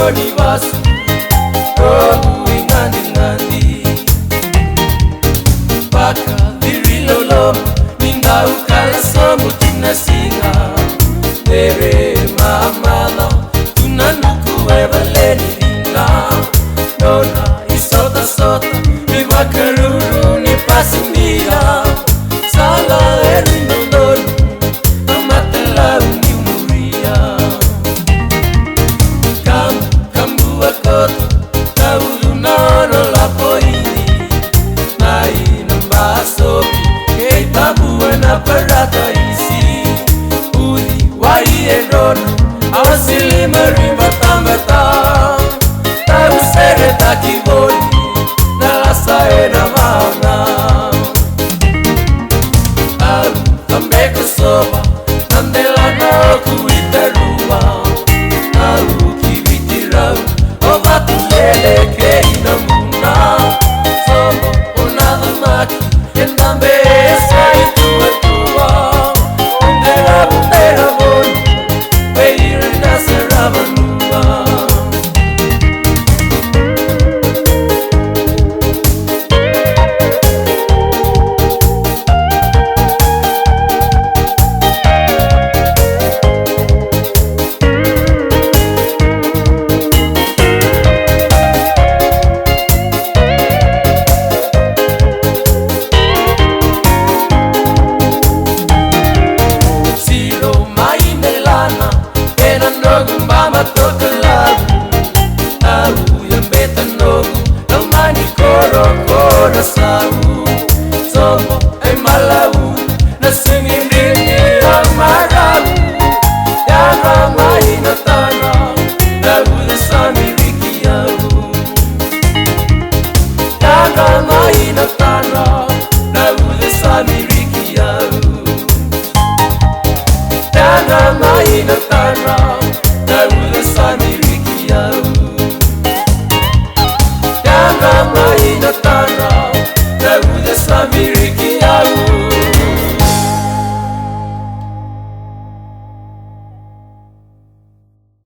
Doni Vasu, Ingandi Baka Virilolo, Ninga Ukala Somu Tinasinga, Ere Mamala, Tunanuku Evaleni Ringa, Nona Isota Sota, Vivakaruru Ni Pasimia, Sala Erinodon, Amatala Unimuria, Kambu Akota, Taulunoro La Poini, Nai Nambasobi, Keitabu na Parata Isi, Udi Wai Erono, Awasili Marimba.